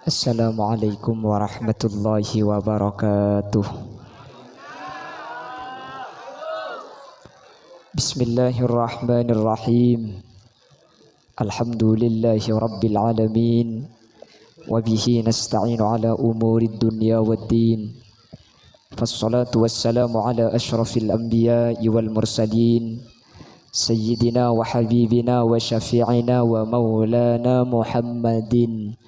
Assalamualaikum warahmatullahi wabarakatuh. Bismillahirrahmanirrahim. Alhamdulillahi rabbil alamin. Wabihi nasta'inu ala umurid dunya waddin. Fassalatu wassalamu ala ashrafil anbiya'i wal mursalin. Sayyidina wa habibina wa syafi'ina wa maulana Muhammadin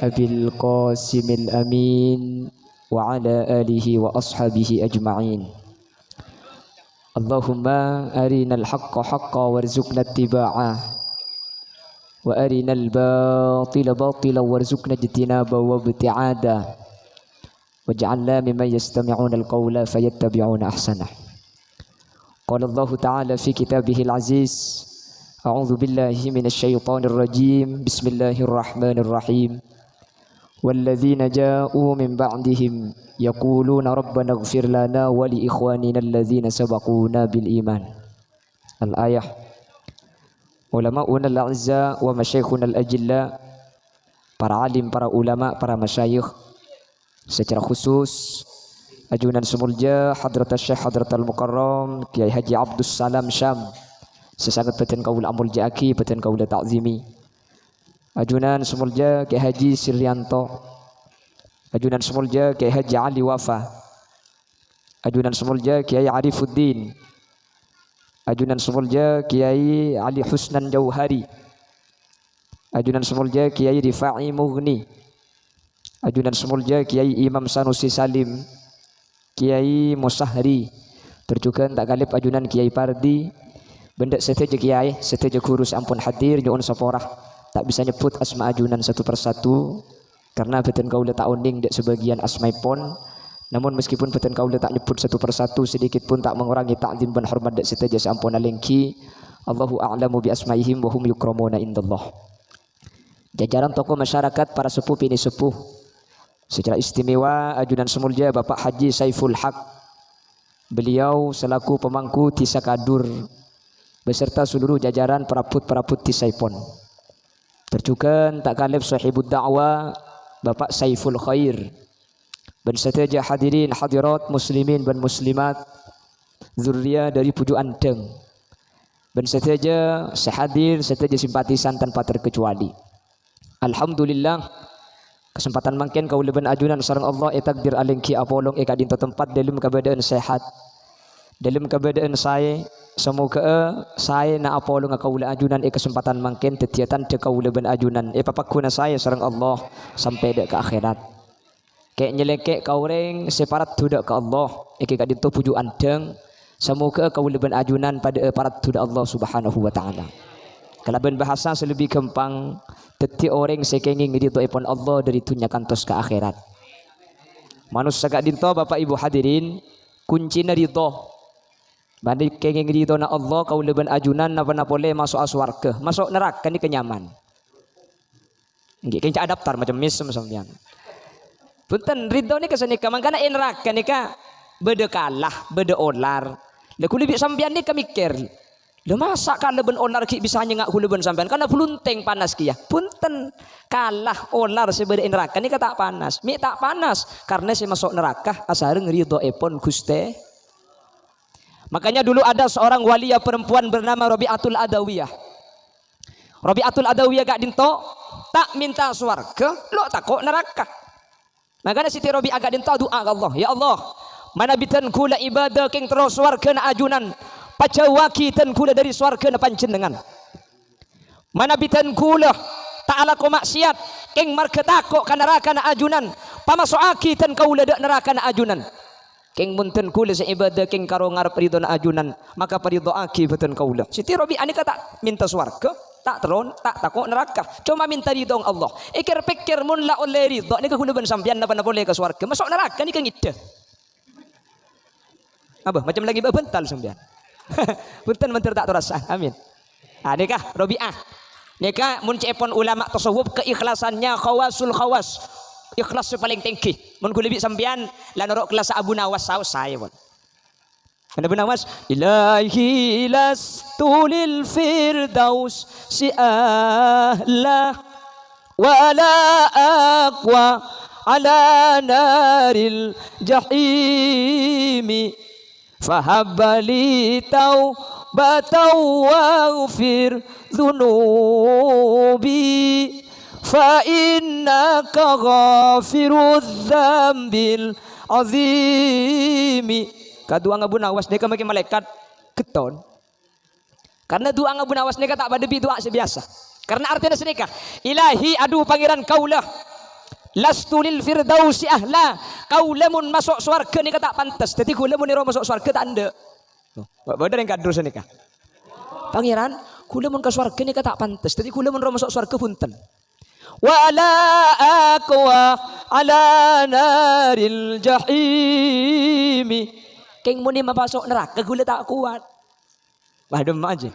Abil Qasimil Amin wa ala alihi wa ashabihi ajma'in. Allahumma arinal haqqa haqqa warzuqna ittiba'ah wa arinal batila batila warzuqna ijtinaba wa ibti'ada waj'alna mimman yastami'una al-qawla fayattabi'una ahsanah. Qala Allah ta'ala fi kitabihil aziz, a'udzu billahi minasy syaithanir rajim. Bismillahirrahmanirrahim. والذين جاءوا من بعدهم يقولون ربنا اغفر لنا ولإخواننا الذين سبقونا بالإيمان. الآية. Ulama'una al-a'izza wa masyayikhuna al-ajilla, para alim, para ulama, para masyayikh, secara khusus ajunan semulja Hadrat Syekh Hadrat Al-Mukarram Kiai Haji Abdus Salam Syam, sesangat peten kaula amul jaki, peten kaula ta'zimi. Ajunan semulja Kiai Haji Siryanto, ajunan semulja Kiai Haji Ali Wafa, ajunan semulja Kiai Arifuddin, ajunan semulja Kiai Ali Husnan Jauhari, ajunan semulja Kiai Rifa'i Mughni, ajunan semulja Kiai Imam Sanusi Salim, Kiai Musahri, terjukan tak galip ajunan Kiai Pardi, benda seteja Kiai, seteja kurus ampun hadir nyuun saporah. Tak bisa nyebut asma ajunan satu persatu karena beten kaula tak oning dek sebagian asmaipun. Namun meskipun beten kaula tak nyebut satu persatu, sedikit pun tak mengurangi ta'zim dan hormat dek seteja sampun alengki. Allahu a'lamu bi asmaihim wa hum yukramuna indallah. Jajaran tokoh masyarakat, para sepuh ini sepuh, secara istimewa ajunan semulja Bapak Haji Saiful Haq. Beliau selaku pemangku Tisakadur beserta seluruh jajaran peraput-peraput Tisaipon. Terjukan tak kalib sahibud da'wah Bapak Saiful Khair, dan seteja hadirin hadirat muslimin dan muslimat zurriyah dari Puju Anteng, dan seteja sehadir seteja simpatisan tanpa terkecuali. Alhamdulillah kesempatan mangken kaula ben ajunan sareng Allah takdir alengki apolong eka dinto tempat dalam keadaan sehat, dalam keadaan saya. Semoga saya na apolong kaula ajunan kesempatan mangken tetiatan de kaula ben ajunan papakuna saya sareng Allah sampai dek ke akhirat. Kayak nyelekek kaureng separat tudak ke Allah ka dinto Puju Anteng. Semoga kaula ben ajunan pada parat tudak Allah Subhanahu wa taala. Kalau ben bahasa selebih gampang, teti orang sekenging ridho ipon Allah dari dunia kantos ke akhirat. Manusia gak dinto Bapak Ibu hadirin, kuncina ridho. Bandi kenging ridho na Allah kau leban ajunan na boleh masuk aswarga, masuk neraka ni kenyaman. Nggih kenca adaptar macam misem sampean. Punten ridho ni kesani ka mangkana neraka ni ka bede kalah, bede olar. Lah kuli bi sampean ni ka mikir. Lah masa ka leben olar ki bisa nyengak kuli ben sampean karena blunteng panas ki ya. Punten kalah olar sebede neraka ni ka tak panas. Mi tak panas karena si masuk neraka asareng ridho epon Guste. Makanya dulu ada seorang walia perempuan bernama Rabi'atul Adawiyah. Rabi'atul Adawiyah gak dinto tak minta swarga, lo tak kok neraka. Makanya Siti Rabi'ah gak dinto doa ke Allah, ya Allah, mana bitan kula ibadah king terus swarga na ajunan, pacawaki tan kula dari swarga na panjenengan. Mana bitan kula ta'ala ko maksiat king marga takok ka neraka na ajunan, pamasoaki tan kaula dak neraka na ajunan. King munten kula sa ibadah king karo ngarep ridho na ajunan, maka paridho aki beten kaula. Siti Rabi'ah ni ka tak minta swarga, tak teron, tak takok neraka, cuma minta ridho ng Allah. Ikir pikir mun la oleh ridho ni ka kula ben sampean na boleh ke swarga, masuk neraka ni ka ngide. Apa macam lagi bental sampean. Punten mentir tak terasa. Amin. Ah nikah Rabi'ah. Nikah mun cepon ulama tasawuf keikhlasannya khawasul khawas. Ikhlas paling tinggi. Mun kula bi sampean la norok kelas Abu Nawas saus saya pun. Abu Nawas ilahi lastu lil firdaus si ahla ولا أقوى على نار الجحيم فهب لي توبة واغفر ذنوبي فإنك غافر الذنب العظيم. Kadua Abu Nawas neka makin malaikat keton. Karena doa Abu Nawas neka tak pada doa sebiasa. Karena artinya sedekah. Ilahi adu pangeran kaulah. Lastu lil firdausi ahla. Kaulah mun masuk surga ni tak pantas. Jadi kaulah mun iro masuk surga tak anda. Benar yang kadur sedekah. Pangeran, kaulah mun ke surga ni tak pantas. Jadi kaulah mun iro masuk surga punten. Wa la aqwa ala naril jahimi. Keng muni masuk neraka kaulah tak kuat. Wah dem aja.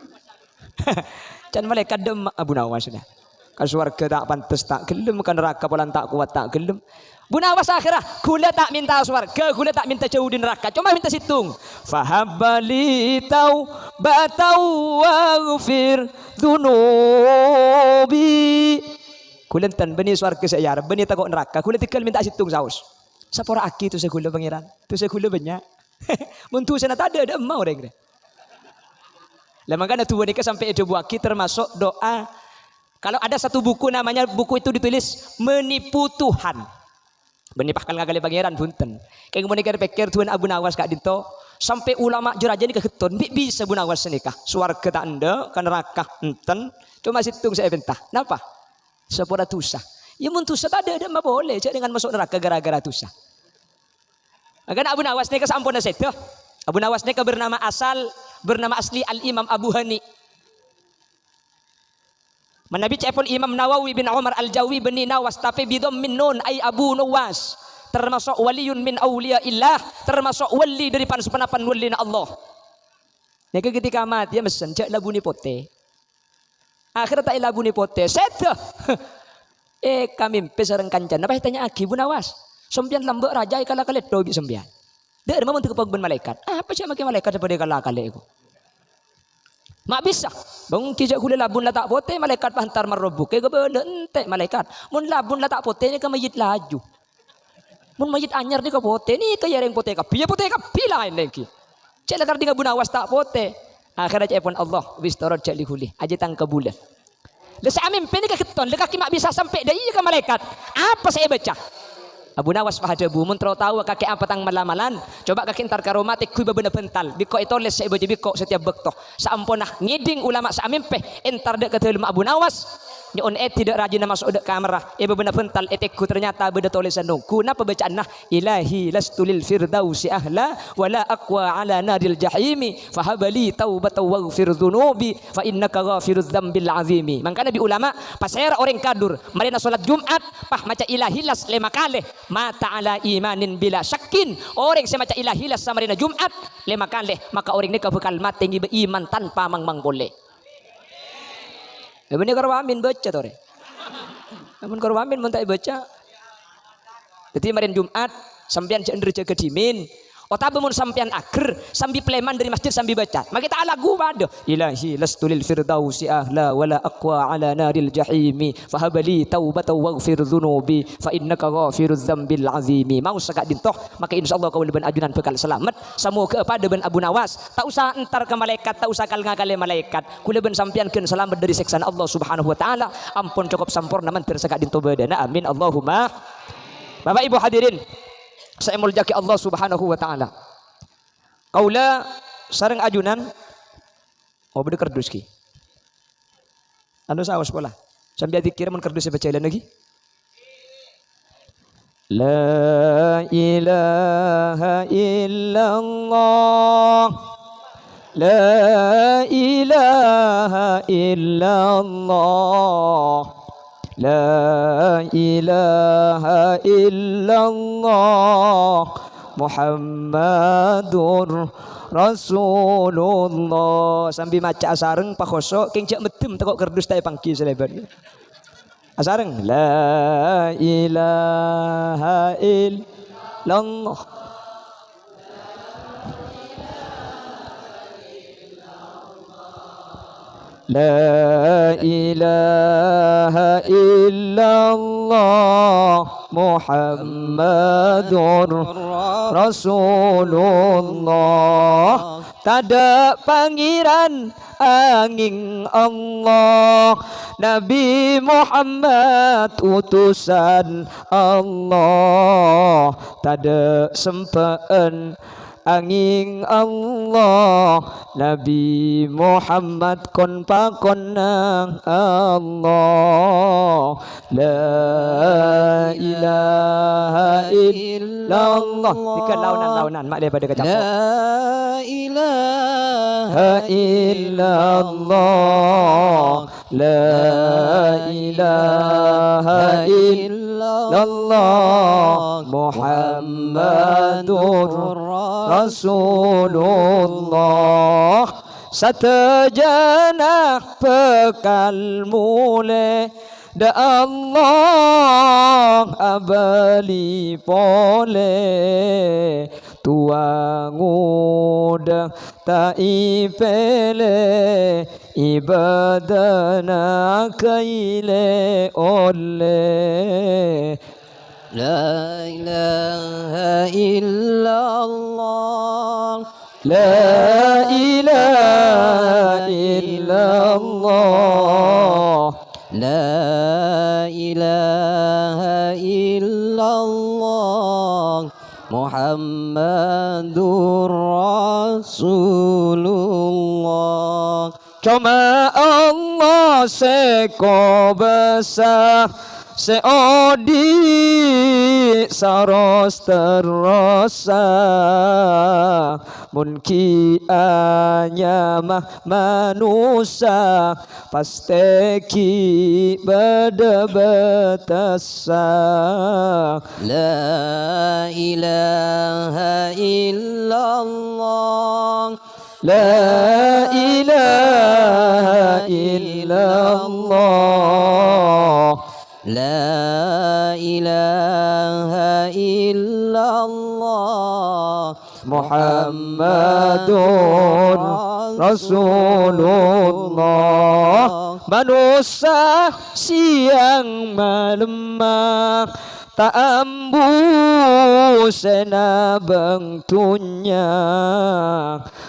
Can malaikat dem Abu Nawas sudah. Kan surga tak pantas tak gelem, kan neraka polan tak kuat tak gelem. Bu Nawas akhirah kula tak minta surga, kula tak minta jauh di neraka, cuma minta situng. Fahabbali taubatan waghfir dzunubi. Kula tan beni surga saya, beni takut neraka, kula tinggal minta situng saus. Sapora aki tu saya kula pangeran. Tu saya kula banyak. Muntu sana tak ada mau orang. Lah makanya tuan nikah sampai ada buaki termasuk doa. Kalau ada satu buku namanya buku itu ditulis menipu Tuhan. Menipahkan ngakali pangeran punten. Kayak kemudian pikir Tuhan Abu Nawas kak dinto sampai ulama juraja ni keketon bisa Abu Nawas nikah. Suarga tak anda kan neraka enten. Cuma situng saya bentah. Kenapa? Sepura tusa. Ya mun tusa tak ada mah boleh cak dengan masuk neraka gara-gara tusa. Makanya Abu Nawas nikah sampun seto. Abu Nawas nikah bernama asli Al-Imam Abu Hani. Menabi cepon Imam Nawawi bin Umar Al-Jawi bin Nawas tapi bidom min nun ay Abu Nawas. Termasuk waliyun min awliya illah. Termasuk wali dari sepenapan wali na Allah. Neka ketika mati ya mesen cak labu ni pote. Akhirnya tak labu ni pote. Seto. Kami pesareng kancan. Apa tanya aki Abu Nawas? Sembian lambek raja ikala kalet dobi sembian. Dia memang untuk pagben malaikat. Apa sih makin malaikat daripada kala kale itu? Mak bisa. Bang kijak kula labun la tak pote malaikat pantar marobuk. Ke benda ente malaikat. Mun labun la tak pote ni ke mayit laju. Mun mayit anyar ni ke pote ni ke yereng pote ka. Piye pote ka pilain lagi. Cek lakar dengan bunawas tak pote. Akhirnya cek pun Allah wis torot cek lihuli. Aja tang kebulan. Lesa amin peni ke keton lekak mak bisa sampai dah iya ke malaikat. Apa saya baca? Abu Nawas pahadabu mun tahu kaki apa tang malamalan coba kaki entar karomatik kui bebeuna bental biko itu les saya baca biko setiap bekto saampunah ngiding ulama saamimpeh entar dek ketelum Abu Nawas nyon tidak rajin masuk dek kamera bebeuna bental etekku ternyata beda tulisan nungku napa bacaan nah ilahi lastulil firdausi ahla wala aqwa ala naril jahimi fahabali taubatan waghfir dzunubi fa innaka ghafirudz dzambil azimi. Makanya di ulama pasera orang kadur marina salat Jumat pah maca ilahi las lema kali mata ala imanin bila syakin orang semacam ilahilas samarina Jumat lima kali maka orang ini bakal mati beriman tanpa mang boleh. Bener karwamin baca tore. Namun karwamin mun tak baca. Jadi marin Jumat sampean cenderung jaga dimin. Otak mun sampean ager sambil pleman dari masjid sambil baca. Maka kita lagu pada ilahi lastulil firdausi ahla wala aqwa ala naril jahimi fahabali taubatan waghfir dzunubi fa innaka ghafirudz dzambil azimi. Mau sagak dintoh maka insyaallah kau leban ajunan bekal selamat semoga kepada ben Abu Nawas tak usah entar ke malaikat tak usah kal ngakale malaikat kula ben sampean keun selamat dari siksaan Allah Subhanahu wa taala ampun cukup sampurna man tersagak dintoh badana amin Allahumma. Bapak Ibu hadirin saya muljaki Allah Subhanahu wa taala. Kaula sareng ajunan oh bede kerdus ki. Anu saos pola. Sambil dikira mun kerdus baca lagi. La ilaha illallah. La ilaha illallah. La ilaha illallah Muhammadur Rasulullah. Sambil maca asareng pakosok king cek medem tekok kerdus tay pangki selebar. Asareng la ilaha illallah. La ilaha illallah Muhammadur Rasulullah. Tada pangeran angin Allah, Nabi Muhammad utusan Allah. Tada sempaan angin Allah, Nabi Muhammad kon pakon nang Allah. La ilaha illallah. Ikan launan mak daripada kecapok. La ilaha illallah. La ilaha illallah Muhammadur Rasulullah. Satajana pekal mule da Allah abali pole tuanguda ta ipele ibadana kaile ole. La ilaha illallah. La ilaha illallah. La ilaha illallah Muhammadur Rasulullah. Cuma Allah seko besar seodi saros terasa munki anyamah manusia pasteki beda betasa. La ilaha illallah. La ilaha illallah. La ilaha illallah Muhammadun Rasulullah. Manusia siang malemah tak ambu sena bengtunya.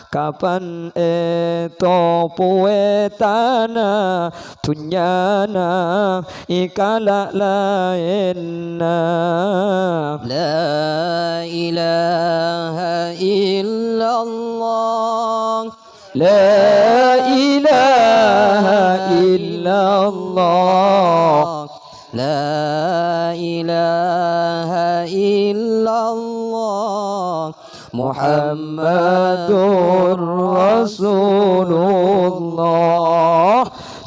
Kapan eto poetana tunyana ikala lainna. La ilaha illallah. La ilaha illallah. La ilaha illallah Muhammadur Rasulullah.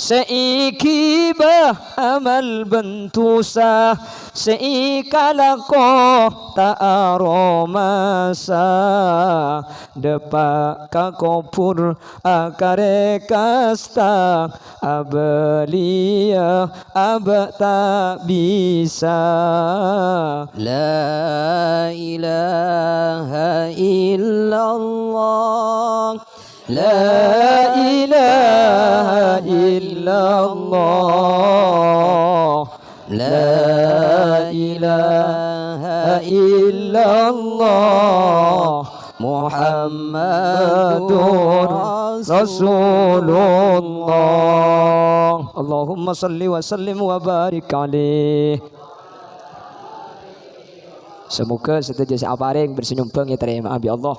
Seikibah amal bentusa seikalako ta'aromasa depak kakopur akare kasta abelia abak tak bisa. La ilaha illallah. La ilaha illallah. La ilaha illallah Muhammadur Rasulullah. Allahumma salli wa sallim wa barik alaih. Semoga setiap jasa aparing bersenyum ya terima abi Allah.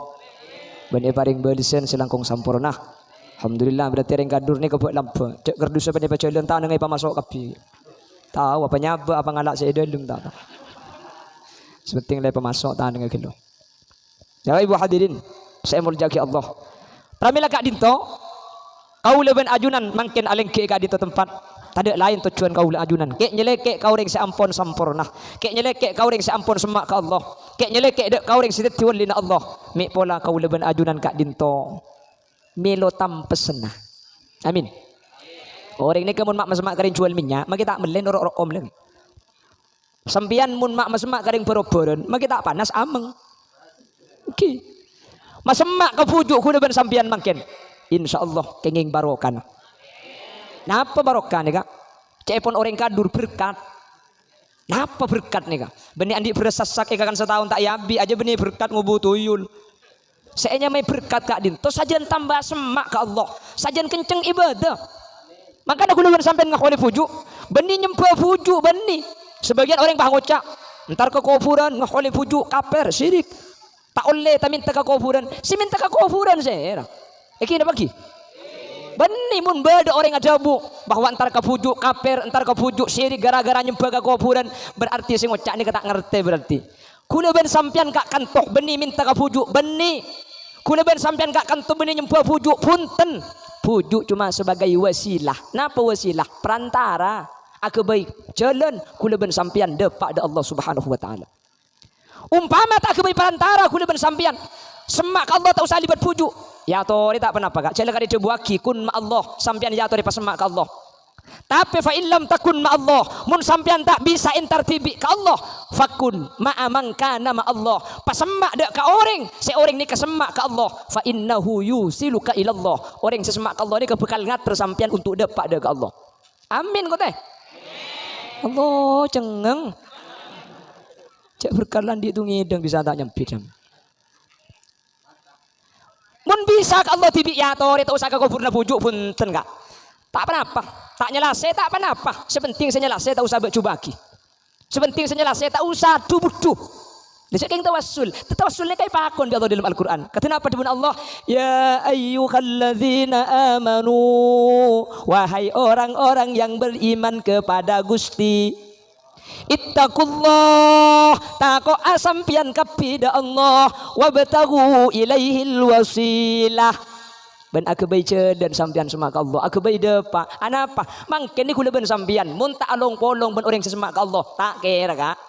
Bani paring belisen selangkung sampurna. Alhamdulillah berarti ring kadur ni kebuat lampu. Cek kerdus apa ni baca lentang dengan ipa masuk kapi. Tahu apa nyaba apa ngalak saya dalam tak. Sepenting le pemasok tahan dengan kilo. Ya ibu hadirin, saya mau jagi Allah. Pramila kak dinto, kau leben ajunan makin alengke kak dinto tempat. Tada lain tujuan kau ajunan. Kek nyelekek kau ring seampun sampurna. Kek nyelekek kau ring seampun semak ke Allah. Kek nyelekek dek kau ring sedeti walina Allah. Mik pola kau leben ajunan kak dinto. Melo tam pesena. Amin. Orang ni kemun mak masemak kering jual minyak, mak kita melen orok om lagi. Sempian mun mak masemak kering beroboran, mak kita panas ameng. Oke. Masemak ke pujuk ku depan sampian makin. Insyaallah kenging barokan. Napa barokah nih kak? Cepon orang kadur berkat. Napa berkat nih kak? Benih andi bersasak kan setahun tak yabi aja benih berkat ngubu tuyul. Seenya may berkat kak din. Terus sajian tambah semak ke Allah. Sajian kenceng ibadah. Makanya aku nuwun sampean ngakoni fuju. Benih nyembah fuju benih. Sebagian orang pangocak. Ntar ke kuburan ngakoni fuju kaper syirik. Tak oleh tak minta ke kuburan. Si minta ke kuburan saya. Kira bagi. Benih mun beda orang ajabu bahwa entar kepujuk kafir, entar kepujuk syirik gara-gara nyembah ke kuburan berarti sing ngocak ni kata ngerti berarti. Kula ben sampean kak kantok benih minta kepujuk benih. Kula ben sampean kak kantok benih nyembah pujuk punten. Pujuk cuma sebagai wasilah. Napa wasilah? Perantara. Aku baik jalan kula ben sampean depak da Allah Subhanahu wa taala. Umpama tak aku baik perantara kula ben sampean semak Allah tak usah libat pujuk. Ya tori tak pernah kak. Cela kali dibuaki kun ma Allah sampean ya tori pas semak ke Allah. Tapi fa illam takun ma Allah mun sampean tak bisa intertibi ke Allah fakun ma amangka nama Allah pas semak dek ke orang seorang ni kesemak ke Allah fa innahu yusiluka ila Allah orang sesemak ke Allah ni kebekal ngater sampean untuk depak dek ke Allah. Amin kau teh. Allah cengeng. Cek berkalan di itu ngideng bisa tak nyempit jam. Mun bisa Allah tibi ya tori tak usah ke kuburna pujuk punten kak. Tak apa-apa, tak nyelase tak apa-apa. Sepenting saya nyelase tak usah bacubaki. Sepenting saya nyelase tak usah dubuh-duh. Desa keng tawassul. Tawassulnya kayak pakon bi Allah dalam Al-Qur'an. Kata apa dengan Allah? Ya ayyuhalladzina amanu wahai orang-orang yang beriman kepada Gusti. Ittaqullah tako asampian kapida Allah wabtagu ilaihil wasilah. Ben aku baca dan sampian semak Allah. Aku baca depa. Anapa? Mangken ni kula ben sampian mun tak along polong ben orang sesemak Allah. Tak kira kak.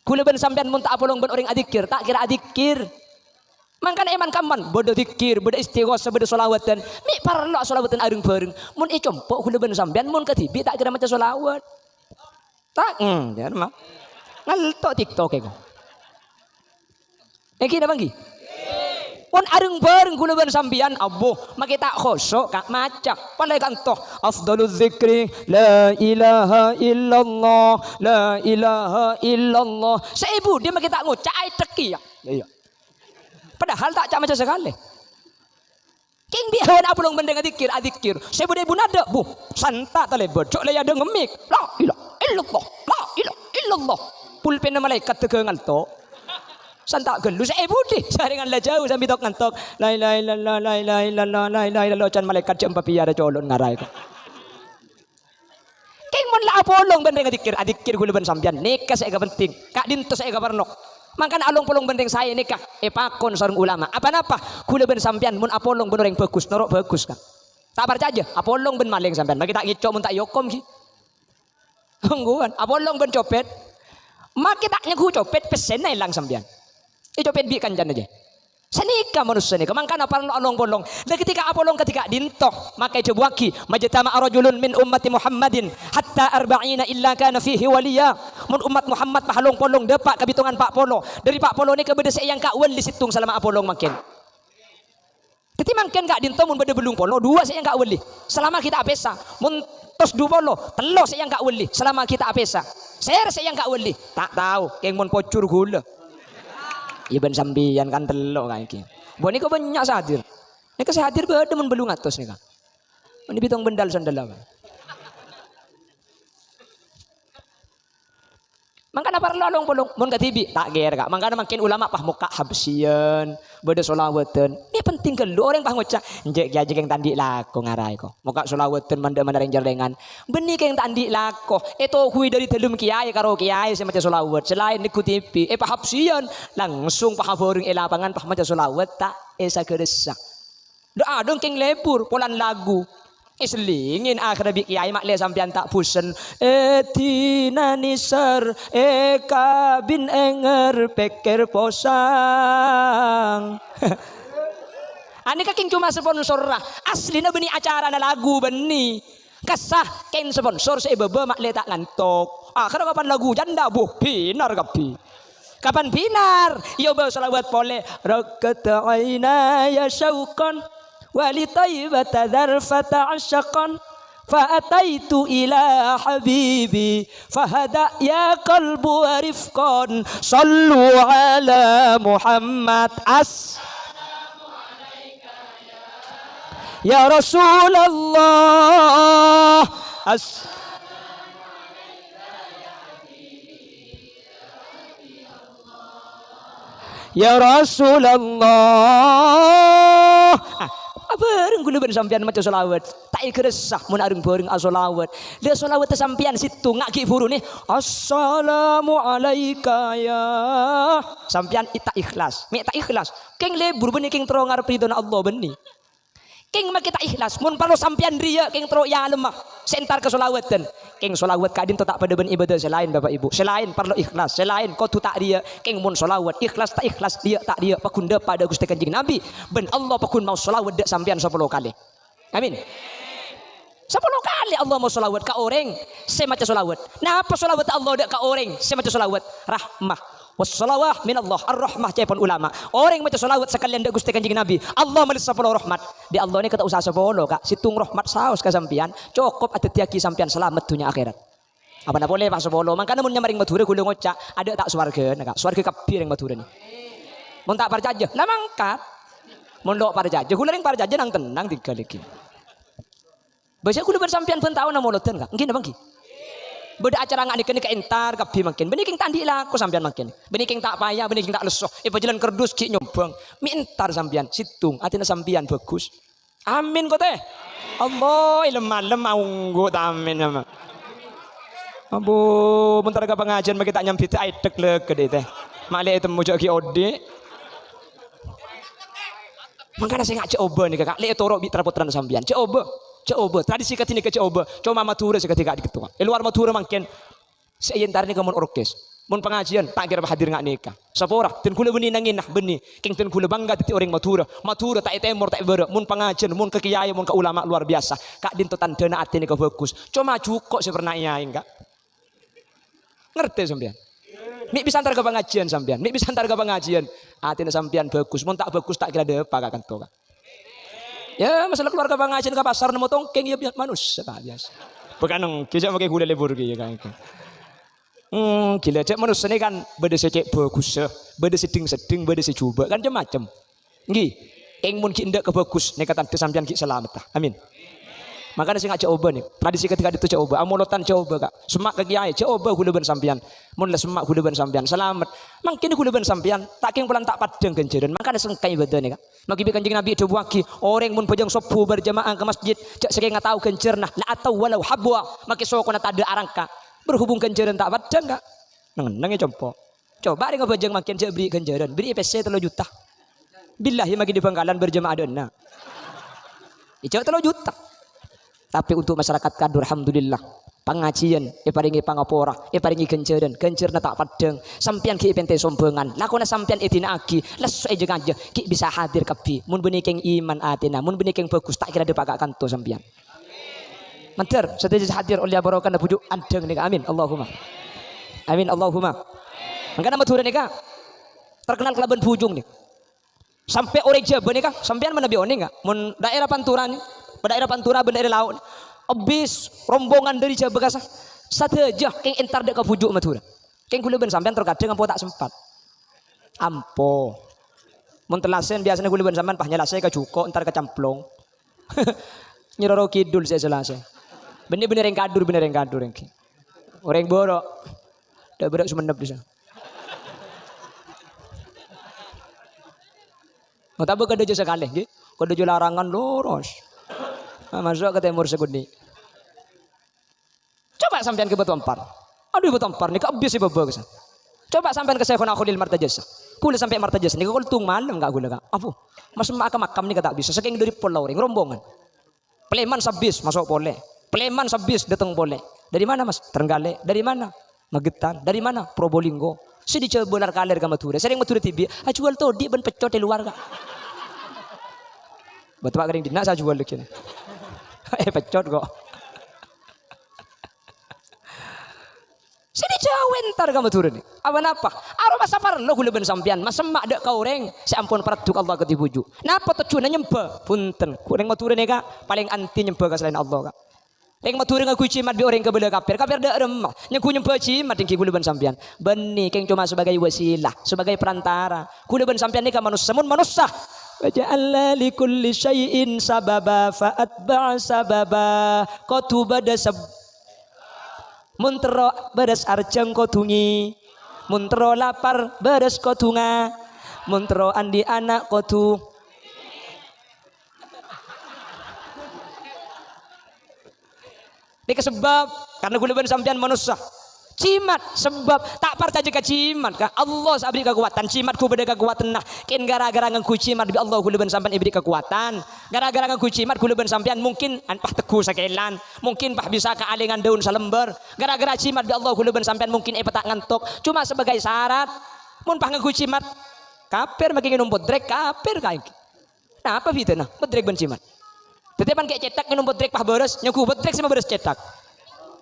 Kula ben sampian mun tak polong ben orang adikir. Tak kira adikir. Mangkan eman kaman bodo dikir, bodo istighosah, bodo solawatan. Mi parlo solawatan areng bareng. Mun compok kula ben sampian mun ketibi tak kira macam solawat. Tak, ya mah. Ngaltok TikTok eko. Kira banggi. Pun areng bareng kula ben sambian abuh make tak khosok kak macak pandai kantoh afdaluz zikri la ilaha illallah la ilaha illallah seibu dia make tak ngocak ai teki ya iya padahal tak cak macam sekali king biawan apulong bendeng adikir seibu dia bunada bu santa talebot cok le ada ngemik la ilaha illallah la ilaha illallah pulpen malaikat tegengal to santak gelu saya budi saringan lah jauh sambil tok ngantok la ilaha illallah la ilaha illallah la ilaha illallah can malaikat jam papiara colon ngarai ko king mon la apolong bendeng adikir kula ben sampean nikah saya ga penting kak dinto saya ga parnok mangkan along polong bendeng saya nikah pakon sareng ulama apa-apa kula ben sampean mun apolong ben orang bagus norok bagus kan tak percaya apolong ben maling sampean bagi tak ngicok mun tak yokom ki ngguan apolong ben copet mak kita nyagu copet pesen hilang sampean copet bi kanjan aja. Senika manusia nika mangkana parlo along bolong. Dan ketika apolong ketika dintoh maka cobuaki majtama rajulun min ummati Muhammadin hatta arba'ina illa kana fihi waliya. Mun umat Muhammad pahalong polong depak kabitungan Pak Polo. Dari Pak Polo ni ke beda yang kak wali situng selama apolong makin. Teti makin kak dintoh mun beda belung polo dua yang kak wali. Selama kita apesa mun tos dua polo telo yang kak wali selama kita apesa. Ser yang kak wali tak tahu keng mun pocur gula. Iban sambian kan telok kayak gini. Buat ni kau banyak sahadir. Ni kau sahadir berada mun belum atas ni kan. Ini bitong bendal sandal apa? Mangkana parlo along polong mun katibi tak ger kak. Mangkana makin ulama pah muka habsian, beda solawatan. Ini penting kelu orang pah ngocak. Njek ya jeng tandi lako ngarai ko. Muka solawatan manda mandaring jarengan. Benih keng tandi lako. Itu kui dari telum kiai karo kiai sama macam solawat. Selain di kutipi, pah habsian langsung pah boring elapangan pah macam solawat tak esa keresak. Doa dong keng lebur polan lagu. Islingin akhirnya bi kiai mak le sampean tak pusen etina nisar eka bin enger peker posang ani kaking cuma sponsor lah aslinya benih acara na lagu benih kasah ken sponsor saya bebe mak le tak ngantok akhirnya kapan lagu janda buh pinar kapi kapan pinar yo bawa salawat pole rakat aina ya syauqan wali taibata dzarfata asyaqan فأتيت إلى حبيبي فهدأ يا قلب ورفقا صلوا على محمد يا رسول الله يا رسول الله. Bareng kula sampean maca selawat tak ikresah mun areng bareng asolawat le selawat sampean situ ngaki burune assalamu alayka ya sampean ita ikhlas mek tak ikhlas keng lebur benih keng tro ngarep ridona Allah benih keng mak kita ikhlas mun perlu sampean riya keng tro ya lemah sentar ke selawatan keng selawat kadin to tak pada ben ibadah selain Bapak Ibu selain perlu ikhlas selain kau tu tak riya keng mun selawat ikhlas tak ikhlas dia tak dia pakunda pada Gusti Kanjeng Nabi ben Allah pakun mau selawat dak sampean 10 kali amin 10 kali Allah mau selawat ka orang saya maca selawat napa selawat Allah dak ka orang saya maca selawat rahmah wassalawah minallah ar-rahmah cepon ulama orang maca selawat sekalian dak Gusti Kanjeng Nabi Allah melis 10 rahmat di Allah ni kata usaha 10 kak situng rahmat saos ka sampean cukup ada tiaki sampean selamat dunia akhirat apa nak boleh pak 10 makanya mun nyamaring Madura kula ngocak ada tak swarga kak swarga kabeh ring Madura ni mun tak parjaja lah mangkat mun dok parjaja kula ring parjaja nang tenang tiga lagi Basa kula bersampean pun tahu na moloten kak nggih napa nggih beda acara ngak nikah ke entar kabeh makin benih king tandi laku sampean makin benih king tak payah benih king tak lesoh jalan kerdus ki nyombang mi entar sampean situng atina sampean bagus amin kok teh Allah lemah unggu amin sama abu bentar ke pengajian bagi tak nyampi teh aidek le gede teh malih temu jok ki ode mangkana saya ngak coba nih kakak le toro bi terputran sampean coba tradisi katini ke coba Madura seketika di ketua luar Madura mungkin seyentar ni kamun orkes mun pengajian tak kira hadir ngak nikah sapora ten kula benih nangin nah benih king ten kula bangga ti orang Madura tak temor tak bere mun pengajian mun ke kiai mun ke ulama luar biasa kak dinto tandana atine ke bagus cuma kok seperna iya enggak ngerti sampean mik bisa antar ke pengajian sampean mik bisa antar ke pengajian atine sampean bagus mun tak bagus tak kira depa kak kanto kak ya masalah keluarga pengajian ke pasar nemu tongkeng ya manusia biasa bukan kijak pakai gula lebur gitu kan gila cek manusia ini kan beda secek bagus beda seding beda secoba kan macam nggih ing mun ki ndak kebagus nek kata sampean ki selamat amin makanya saya ngajak coba nih tradisi ketika itu coba amolotan coba kak semak ke kiai coba gula ben sampean mun lah semak gula ben sampean selamat mungkin gula ben sampean tak king pulang tak padang ganjaran makanya sengkai ibadah nih kak magi Kanjeng Nabi coba waki orang mun pejang sopu berjamaah ke masjid cak sering nggak tahu ganjarna la atau walau habwa maki soko na tak ada arangka berhubung ganjaran tak padang kak nang ya coba ring pejang makin cak beri ganjaran beri PC 3 juta billahi magi di Bangkalan berjamaah dana ijau 3 juta tapi untuk masyarakat kadur alhamdulillah pengajian paringi pangapora paringi ganjaran ganjarna tak padang sampean ki pente sombongan lakona sampean etina agi les aja aja ki bisa hadir kabeh mun benih keng iman atina mun benih keng bagus tak kira depak kanto sampean manter setuju hadir oleh barokah bujuk andeng nih amin Allahumma mangkana Madura nih kak terkenal kelaban bujung nih sampai orang Jawa nih kak sampean mana bione enggak mun daerah Pantura nih daerah Pantura daerah laut abis rombongan dari Jawa Bekasa sateja keng entar dek ke pujuk Madura keng kula ben sampean terkadang ampo tak sempat ampo mun telasen biasanya kula ben sampean pah nyelase ke cuko entar ke camplong nyiroro kidul saya selase bener-bener yang kadur engki orang borok dak berak sumenep bisa mau tabu kada jasa kalih nggih kada larangan lurus masuk ke timur seguni. Coba sampean ke Batu Ampar. Aduh Batu Ampar nih kabis sih babak kesan. Coba sampean ke Syekhuna Khalil Martajasa. Kula sampai Martajasa nih kul tung malam enggak gula kak. Apu mas makam nih kata bisa saking dari pulau ring rombongan. Pleman sabis masuk boleh. Pleman sabis datang boleh. Dari mana mas? Trenggalek. Dari mana? Magetan. Dari mana? Probolinggo. Si dicoba benar kalir ke Madura. Sering Madura tibi. Jual tuh di ben pecot di luar kak. Batu kering dina saya jual lagi. Pecot kok. Sini jauh entar kamu turun. Apa? Aroma sapar lo gula ben sampean. Mas emak dak kau reng. Seampun peratuk Allah ketibuju. Napa tujuannya nyembah? Punten. Kurang mau turun kak. Paling anti nyembah ke selain Allah kak. Keng maturi ngaku cimat bi orang kebelah kafir dak remah. Nyaku nyempa cimat tingki kula ben sampean. Beni keng cuma sebagai wasilah, sebagai perantara. Kula ben sampean ni ka manusia mun manusia. Wa ja'alna likulli syai'in sababa fa atba'a sababa. Qatu bada muntero beres arjeng kotungi. Muntero lapar beres kotunga. Muntero andi anak kotu. Ini sebab karena kula ben sampean manusia. Cimat sebab tak percaya ke cimat ka Allah sabri kekuatan cimatku beda kekuatan nah ken gara-gara ngaku cimat bi Allah kula ben sampean ibri kekuatan gara-gara ngaku cimat kula ben sampean mungkin anpah teguh sakelan mungkin pah bisa kealengan daun salembar gara-gara cimat bi Allah kula ben sampean mungkin petak ngantuk cuma sebagai syarat mun pah ngaku cimat kafir makin minum bodrek kafir kae nah apa fitnah bodrek ben cimat tetapan kayak cetak minum bodrek pah beres nyaku bodrek sama beres cetak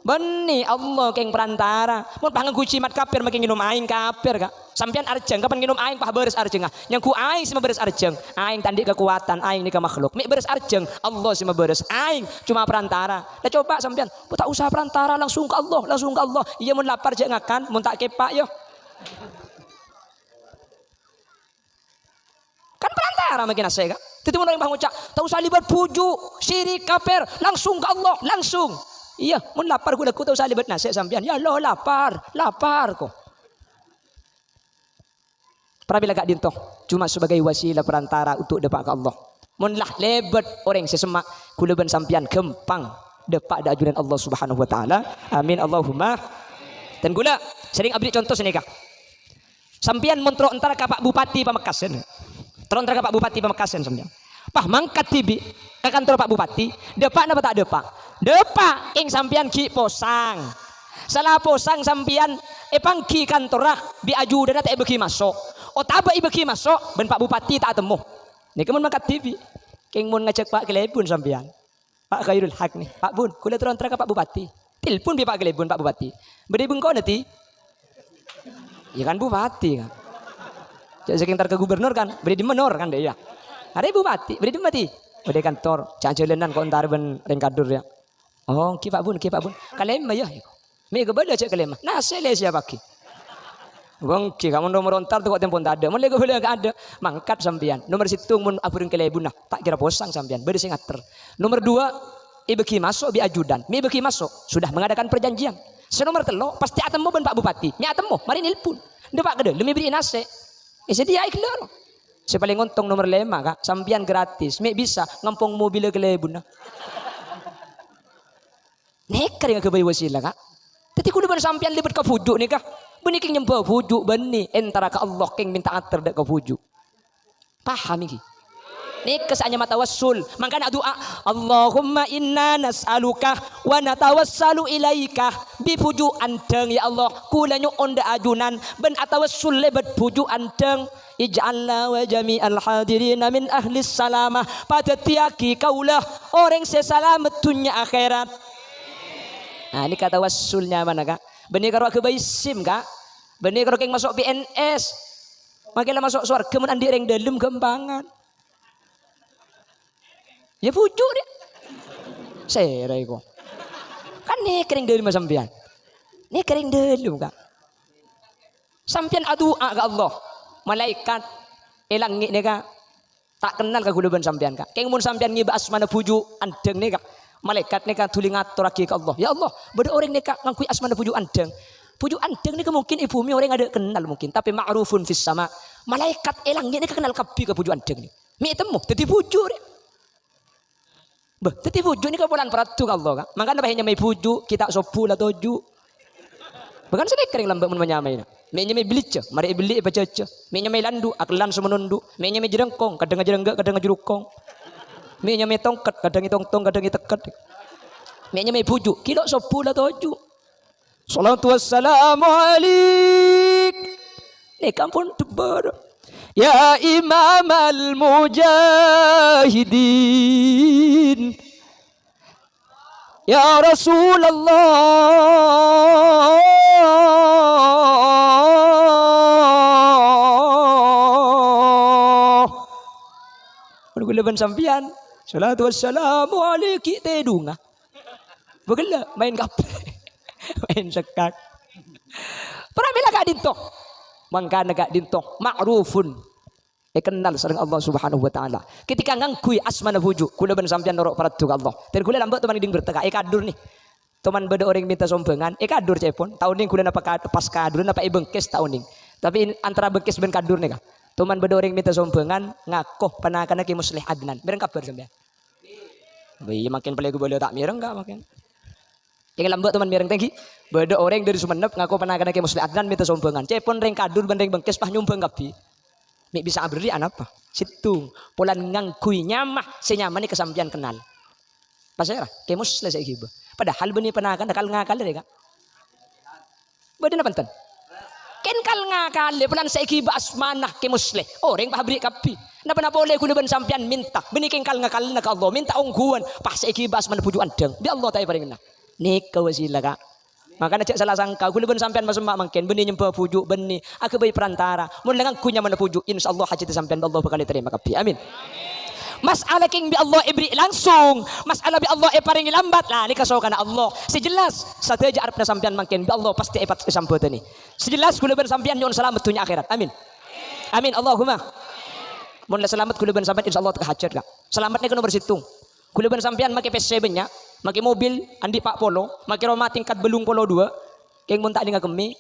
beni Allah keng perantara mun pah ngaku cimat kafir makin minum aing kafir kak sampean arjeng kapan minum aing pah beres arjeng ah nyaku aing sama beres arjeng aing tandi kekuatan aing ni ka makhluk mi beres arjeng Allah sama beres aing cuma perantara dah coba sampean tak usah perantara langsung ke Allah iya mun lapar je ngakan mun tak kepak yo kan perantara makin asik kak itu mun orang bang ucap tak usah libat pujuk syirik kafir langsung ke Allah langsung iya mun lapar gua tak usah libat nasi sampean ya Allah lapar kok Prabilah gak dintoh cuma sebagai wasilah perantara untuk depak ke Allah mun lah lebat orang sesemak kula ben sampean gempang depak da ajunan Allah Subhanahu wa taala amin Allahumma dan gula sering abdi contoh sini kah sampean montro antara ka Pak Bupati Pamekasan tron antara ka Pak Bupati Pamekasan sampean pah mangkat tibi ke kantor Pak Bupati depak napa tak depak ing sampean ki posang salah posang sampean pangki kantorah bi ajudan tak beki masuk otaba ibeki masuk ben Pak Bupati tak temu nih kemun mangkat tibi king mun ngajak Pak Kelebun sampean Pak Khairul Haq nih Pak Bun kula terus antara ke Pak Bupati telepon bi Pak Kelebun Pak Bupati beri bengko nanti ya kan Bupati kan jadi sekitar ke gubernur kan beri di menor kan deh ya ada Bupati beri di Bupati beri kantor jajalenan kok entar ben rengkadur ya oh ki Pak Bun kalem ya mi ke bala cek kalem nah sele siapa ki wong ki kamu nomor ontar tuh kok tempon tak ada mun lego bala gak ada mangkat sampean nomor situng mun apurin kelebun nah tak kira posang sampean beri sing ngater nomor 2 ibeki masuk bi ajudan mi ibeki masuk sudah mengadakan perjanjian senomor telo pasti atemu ben Pak Bupati mi atemu mari nelpon ndepak gede demi beri nase dia ikhlas sepaling untung nomor 5 kak sampean gratis mi bisa ngampung mobil kelebun nah nekar yang kebayi wasilah kak tapi kudu ben sampean libet ke fujuk nih kak benih king nyembah fujuk benih entara ke Allah king minta ater dek ke fujuk paham iki nih kesannya mata wassul makanya doa Allahumma inna nas'aluka wa natawassalu ilaika bi fujuk andeng ya Allah kula nyuon da ajunan ben atawassul lebet fujuk andeng ij'alna wa jami'al hadirina min ahli salamah pada tiaki kaulah orang sesalamat dunia akhirat. Nah ini kata wassulnya mana kak? Benih kalau ke bayi SIM kak? Benih kalau keng masuk PNS, makilah masuk surga mun andi reng dalem gembangan. Ya pujuk dia. Serai kok. Kan nih kering dalem sampean. Nih kering dalem kak. Sampean doa ke Allah. Malaikat elangi nih kak. Tak kenal ke guluban sampean kak. Keng mun sampean ngiba asmana pujuk andeng nih kak. Malaikat nih kan tuli ngatur lagi ke Allah. Ya Allah, beda orang nih kak ngakui asmana pujuk andeng. Pujuk andeng nih mungkin ibu mi orang ada kenal mungkin, tapi ma'rufun fis sama. Malaikat elang nih kenal kapi ke pujuk andeng nih. Mi temu, jadi pujuk nih. Bah, jadi pujuk nih kebulan peratu ke Allah kak. Makanya bahaya mai pujuk kita sopu lah toju. Bahkan sedek kering lambak mun menyamai. Mi nyamai belicah, mari beli baca aja. Mi nyamai landu, aklan semenundu. Mi nyamai jerengkong, kadang jerengga, kadang jerukong. Mi nyamai tongkat, kadang tong kadang teket. Mi nyamai pujuk, kilo sopu lah toju. Salatu wassalamu alaik. Ni kampun tebar. Ya Imam al-Mujahidin. Ya Rasulullah. Gulaban sampian. Salatu wassalamu alaiki tedunga. Begala main gaple. Main sekak. Pramila gak dinto. Mangkana gak dinto ma'rufun. Kenal sareng Allah Subhanahu wa taala. Ketika ngangkui asmana bujuk, kula ben sampean norok parat ka Allah. Dan kula lambat teman ding berteka kadur nih. Teman beda orang minta sombongan, kadur cepon. Tahun ning kula napa pas kadur napa bengkes tahun ning. Tapi antara bengkes ben kadur nih ka. Teman beda orang minta sombongan ngakoh panakana ki muslih adnan. Mireng kabar sampean. Bayi makin pelegu boleh tak mireng enggak makin. Yang lambat teman mireng tengki. Beda orang dari Sumenep ngakoh panakana ki muslih adnan minta sombongan. Cepon ring kadur ben ring bengkes pah nyumbang kapi. Mek bisa abri apa? Situ polan ngangkui nyamah senyaman ni kesampian kenal. Pasal kemus selesai giba. Padahal benih penakan nakal ngakal deh kak. Badan apa enten? Ken kal ngakal polan saya giba asmanah kemus le. Orang pah beri kapi. Napa boleh kuda ben sampian minta. Benih ken kal ngakal nak Allah minta ungguan. Pas saya giba asmanah pujuan deng. Di Allah tahu paling nak. Nik kawasila kak. Makanya cek salah sangka kula ben sampean masuk mak mangken benih nyembah pujuk benih aku bayi perantara mun dengan kunya mana pujuk insyaallah hajat sampean Allah bakal diterima kapi amin. Masalah king bi Allah ibri langsung masalah bi Allah paringi lambat lah ni kasokan Allah sejelas sateja arepna sampean mangken bi Allah pasti epat kesampeuteuh ni sejelas kula ben sampean nyon selamat dunya akhirat amin amin Allahumma mun selamat kula ben sampean insyaallah teu hajat kak selamat ni nomor situng kula ben sampean make PC nya make mobil andi Pak Polo, make Roma tingkat belung Polo 2, keng mun tak di ngagemi.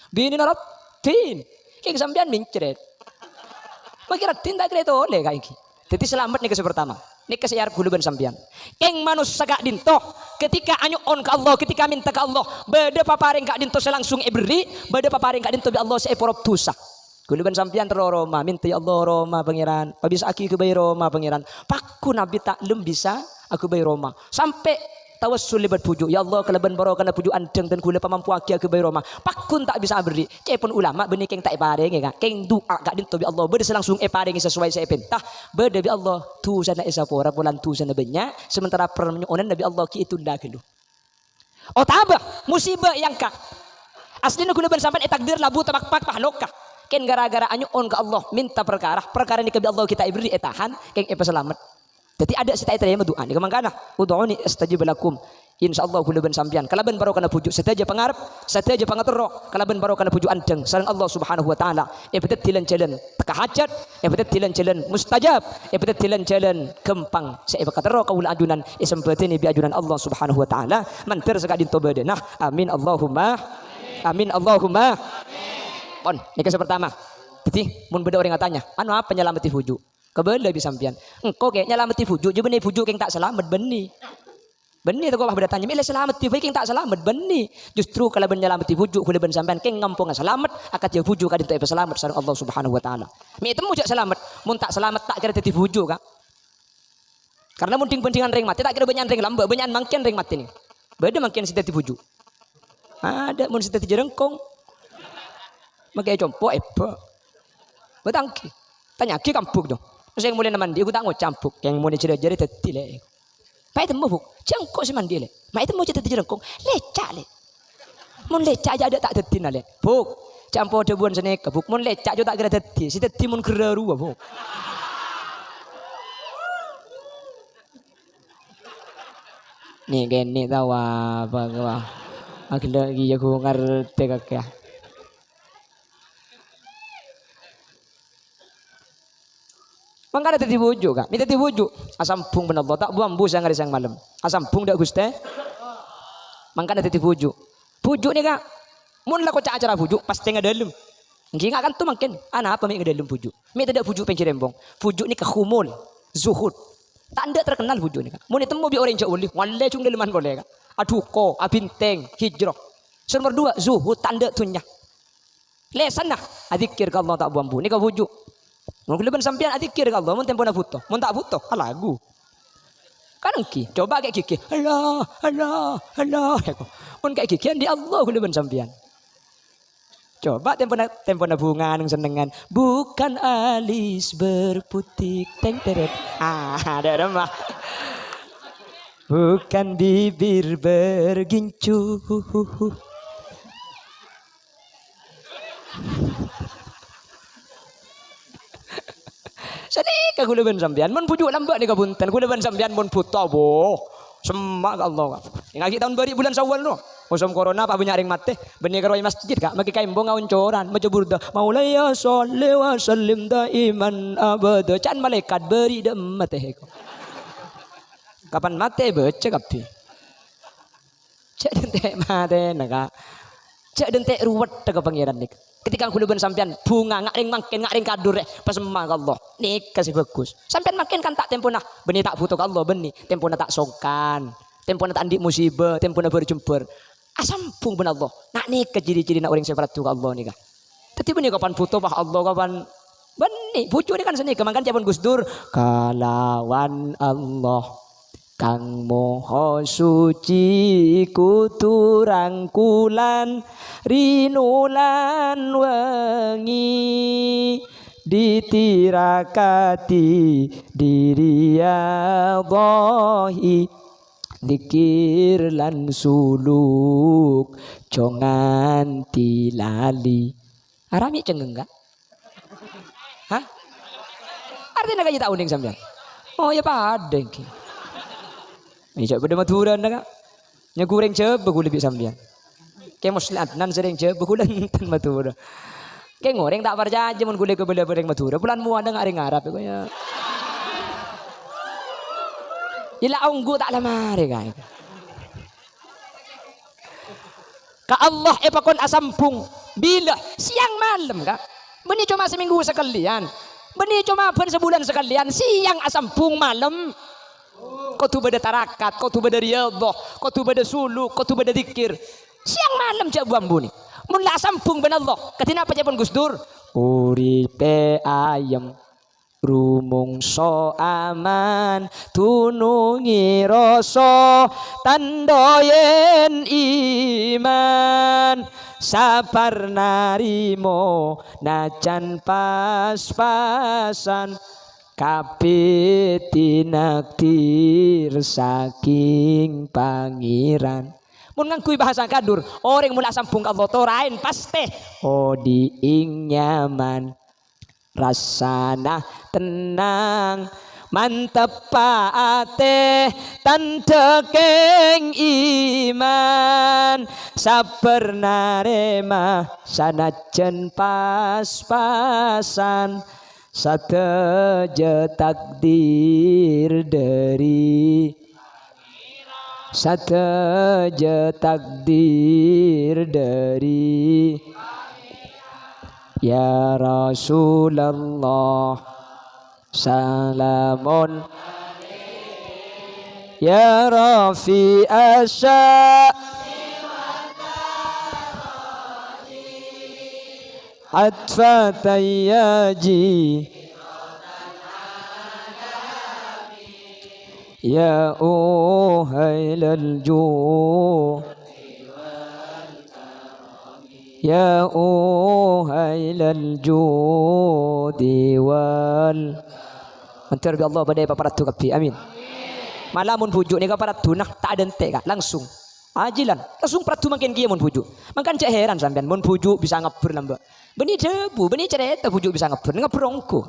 Bini narap tin. Keng sampean mincret. Make ratin tak kira oleh kayak iki. Jadi selamat nih pertama. Nih kesiar kula ben sampean. Keng manus sagak dinto ketika anyuon ke Allah, ketika minta ke Allah, beda paparing gak dinto selangsung ibri, beda paparing gak dinto bi Allah seporop tusa. Kula ben sampean tero Roma minta ya Allah Roma pangeran pabisa aki ke bayi Roma pangeran paku nabi tak lem bisa aku bayi Roma sampai tawassul libat pujuk ya Allah kalaban barokah pujuk andeng dan kula pamampu aki ke bayi Roma pakun tak bisa beri cepon ulama benih keng tak pareng ya keng doa gak dinto bi Allah beda langsung pareng sesuai saya pentah beda bi Allah tu sana esapora bulan tu sana benya sementara permenyonan nabi Allah ki itu ndak gelu oh tabah musibah yang kak aslinya kula ben sampean takdir labu tabak pak pahlokah ken gara-gara anyuon ke Allah minta perkara ini ke Allah kita ibri etahan keng epa selamat jadi ada sita ita yang doa ni kemangkana ud'uni astajib lakum insyaallah kula ben sampean kalaban barokah pujuk setaja pangarep setaja pangatero kalaban barokah pujuk andeng sareng Allah Subhanahu wa taala betet tilan jalan teka hajat betet tilan jalan mustajab betet tilan jalan kempang saya katero kaul ajunan isempetini bi ajunan Allah Subhanahu wa taala manter sakadin tobadenah amin Allahumma amin Allahumma pon ini kisah pertama jadi mun beda orang tanya anu apa nyelamati fuju kebela bisa sampean engkau kayak nyelamati fuju je benih fuju keng tak selamat benih benih tu kau beda tanya milih selamat ti keng tak selamat benih justru kalau ben nyelamati fuju kula ben sampean keng ngampung selamat akat je fuju kadin tak selamat sareng Allah Subhanahu wa taala mi temu jak selamat mun tak selamat tak kira teti fuju kak karena mun pentingan ring mati tak kira benyan ring lamba benyan mangken ring mati ni beda mangken si teti fuju ada mun si teti jerengkong makai compo batangki tanya ki kampuk dong saya mulai mandi aku tak mau campuk yang mulai jari teti le pai temu buk cengkok si mandi le mai temu jadi jerengkong lecak le mun lecak aja ada tak teti le buk campo debuan sene ke buk mun lecak jo tak kira teti si teti mun keraru buk nih gini tahu apa gua aku lagi aku ngerti kakek mangkana tadi bujuk kak, minta dibujuk asam pung benar tak buang bus yang hari sang malam asam pung dak guste mangkana tadi bujuk ni kak mun lah kocak acara bujuk pasti ngadalem nggih kan tuh makin ana apa mi ngadalem bujuk mi tidak bujuk pencirembong bujuk ni kehumul zuhud tanda terkenal bujuk ni kak mun ditemu bi orang jauh ulih walle cung daleman boleh kak aduh ko abinteng hijrah nomor 2 zuhud tanda tunya lesan nah adzikir ka Allah tak buang bu ni ka bujuk mun kula ben sampean adzikir ka Allah mun tempo na butuh mun tak butuh lagu kan engki coba kayak kiki Allah mun kayak kiki di Allah kula ben sampean coba tempo na bunga nang senengan bukan alis berputik teng teret ada mah bukan bibir bergincu sedih Nika kula ben sampean mun pujuk lambak nika punten kula ben sampean mun puto boh. Semak Allah. Ngaki tahun bari bulan Syawal no. Musim corona apa banyak ring mate. Benih karo masjid kak. Maki kaimbong ngauncoran. Maca burda. Maulaya sholli wa sallim daiman abada. Can malaikat beri dem mate ko. Kapan mate baca kapi. Cek dente mate naka. Cek dente ruwet ke pangeran nik. Ketika kula ben sampean bunga ngak ring kadur pas semak Allah. Nik kasih bagus. Sampean makin kan tak tempo nah. Benih tak butuh Allah benih. Tempo tak songkan. Tempo tak andik musibah. Tempo berjumper. Asampung ben Allah. Nak nikah ciri-ciri nak orang separat tu Allah nikah. Tapi benih kapan putus bah Allah kapan benih pucuk ni kan seni kemangkan jaman Gus Dur kalawan Allah kang moho suci kuturang kulan rinulan wengi ditirakati diriyadohi Zikir lan suluk jongan tilali. Arami cengeng enggak? Hah? Artinya kayak tak uning sampean. Oh ya padeng ki. Ini pada Madura enggak? Nya goreng jeb beku lebih sampean. Kayak Muslim Adnan sering jeb beku lenten Madura. Kayak goreng tak percaya mun gule ke bela bareng Madura. Bulan mu ada ngaring Arab ya. Ila unggu tak lamari kan. Ka Allah epakon asampung bila siang malam kak. Beni cuma seminggu sekalian. Beni cuma pun sebulan sekalian siang asampung malam. Kau tu beda tarakat, kau tu beda riyadhah, kau tu beda suluk, kau tu beda zikir. Siang malam cak buambu ni. Mun la asampung ben Allah. Katina apa pun Gus Dur? Uripe ayam rumungso aman tunungi rasa tandoyen iman sabar narimo najan pas-pasan kabeh tinakdir saking pangeran. Mun ngangkui bahasa kadur orang mula sampung Allah torain pasti diing nyaman rasana tenang mantep paate tandekeng iman sabar narema sanajan pas-pasan sateja takdir dari sateja takdir dari Ya Rasulullah salamun Ya Rafi asya atfa tayyaji Ya uhailal ju Ya uhailal judi wal Mantar bi Allah badai paparat tu kapi amin. Malamun pujuk ni kaparat tu nak tak ada entek kak langsung ajilan langsung pratu makin kia mun pujuk. Makan cek heran sampean mun pujuk bisa ngapur lamba. Beni debu beni cerita pujuk bisa ngapur ngapurongku.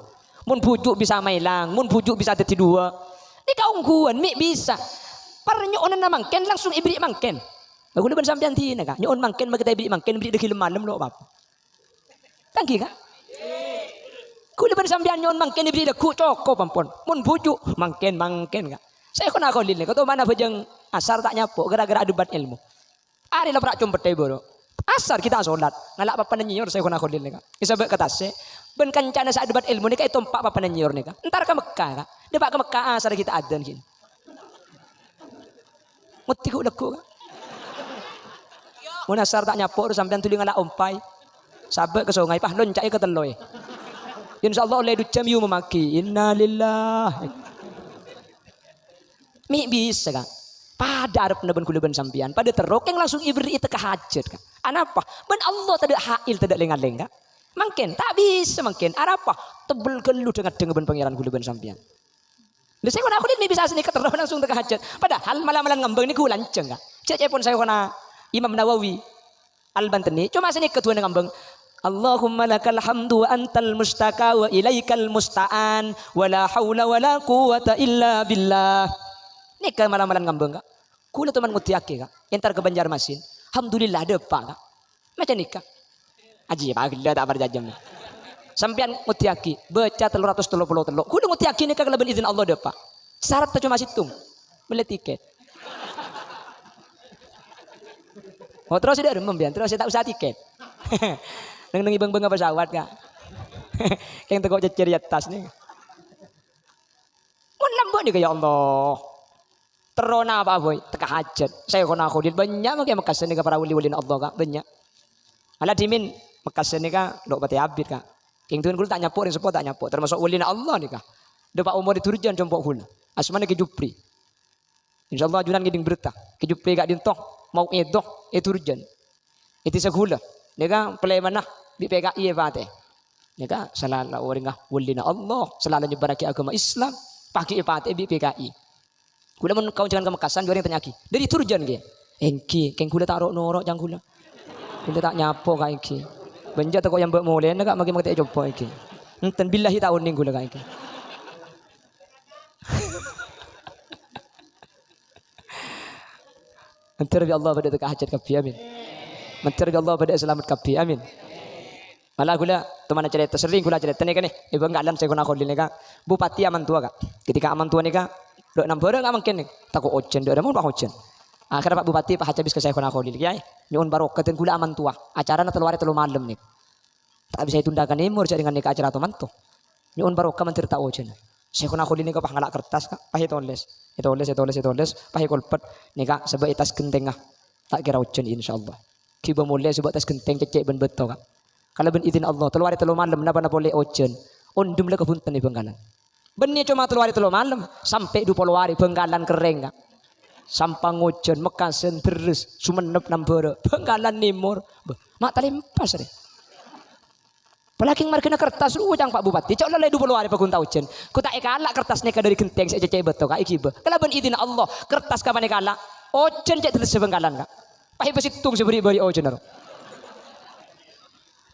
Mun pujuk bisa mailang mun pujuk bisa dadi dua. Ni kaungkuan mi bisa. Parnyonan mangken langsung ibri mangken. Aku leban sampean tina kak. Nyon mangken magkita ibri mangken ibri deki lemanam lo apa. Tangki kak. Ku leban sampean nyon mangken ibri deku coko pampon. Mun pujuk mangken kak. Saya kena kau lilin. Kau tahu mana bejeng asar tak nyapo gara-gara adubat ilmu. Ari lah prak cumpet boro. Asar kita solat. Ngalak papa nanyior saya kena kau lilin kak. Isabek katase. Ben kancana sa adubat ilmu ni kak tompak papa nanyior ni kak. Entar ke Mekah kak. Depak ke Mekah asar kita adan kini. Mutiku leku kak. Mun asar tak nyapo sampean tuli ngalak ompai. Sabek ke sungai pah loncak ke teloy. Insyaallah oleh ducam yu memaki. Innalillah. Mi bisa kan? Pada arep neben kuleban sampian, pada terokeng langsung ibri itu hajat kan? Anapa? Ben Allah tidak hail tidak lengan-lengan. Mungkin tak bisa mungkin. Arapa? Tebel gelu dengan ben pangeran kuleban sampian. Lalu saya aku lihat mi bisa sini keterok langsung teka hajat. Padahal malam-malam ngembang ni ku lanceng kan? Cek pun saya kena Imam Nawawi Al-Bantani. Cuma sini ketua ngembang. Allahumma lakal hamdu wa antal mustaka wa ilaikal musta'an wa la haula wa la quwata illa billah. Nika malam-malam ngambeng kak. Kula teman ngutiake kak. Entar ke Banjarmasin. Alhamdulillah depa kak. Macam nika. Aji pak gila tak berjajam. Sampean ngutiaki baca 333. Kula ngutiaki nika kelebihan izin Allah depa. Syarat cuma situng. Beli tiket. Oh terus tidak remem bian, terus saya tak usah tiket. Neng ibang-ibang pesawat kak. Yang tegok cecer atas nih. Mun lambok nih ya Allah. Terona apa boy? Teka hajat. Saya kena khudin banyak makai Mekah nih para wali-wali Allah kak banyak. Ala dimin Mekah nih kak dok pati abid kak. King tuan kulo tak nyapuk, yang sepuluh tak nyapuk. Termasuk wali Allah nih kak. Depak umur diturjan compok hula. Asmane ke Jupri. Insyaallah junan giding berita. Ke Jupri kak dintoh mau edoh eturjan. Itu segula. Nika pelai mana di PKI fate. Nika salala orang wali Allah, salala nyebaraki agama Islam, pakai fate di PKI. Kula mun kau jangan ke Mekasan juara tanya ki. Dari turjan ki. Engki, keng kula taruh norok jang kula. Kula tak nyapo ka engki. Benja teko yang mbok molen nek magi-magi tak coba iki. Enten billahi tahun ning kula ka iki. Mentir bi Allah pada hajat kafi amin. Mentir bi Allah pada selamat kafi amin. Malah kula teman cerita sering kula cerita nih kan nih. Ibu enggak alam saya guna kholil nih kak. Bupati aman tua kak. Ketika aman tua nih kak. Dok nambah enggak mungkin nih. Takut ojen dok ada mau ojen. Akhirnya Pak Bupati Pak Hajabis ke saya guna kholil ya. Nyuun barokatin kula aman tua. Acara nanti luar telu malam nih. Tak bisa ditundakan nih mur dengan nih acara tuh mantu. Nyuun barokah menteri tak ojen. Saya guna kholil nih kak ngalak kertas kak. Pahit oles. Itu oles. Pahit kolpet. Nih kak sebab itas genteng kak. Tak kira ojen insyaallah. Kiba mulai sebab itas genteng cecek ben beto kak. Kalau ben izin Allah telu hari telu malam napa boleh ojen. Ondum le kebunten di Bengkalan. Benih cuma telu hari telu malam sampai 20 hari Bengkalan kering kak. Sampang ojen Mekasen terus Sumenep Nambara Bengkalan Nimur. Mak talimpas deh. Apalagi markina kertas lu ujang Pak Bupati. Cok lele 20 hari pegunta ojen. Ku tak ikalak kertas neka dari genteng saya cecek beto kak iki be. Kalau ben izin Allah kertas kapan ikalak ojen cek terus Bengkalan kak. Pahit besitung seberi-beri ojen aro.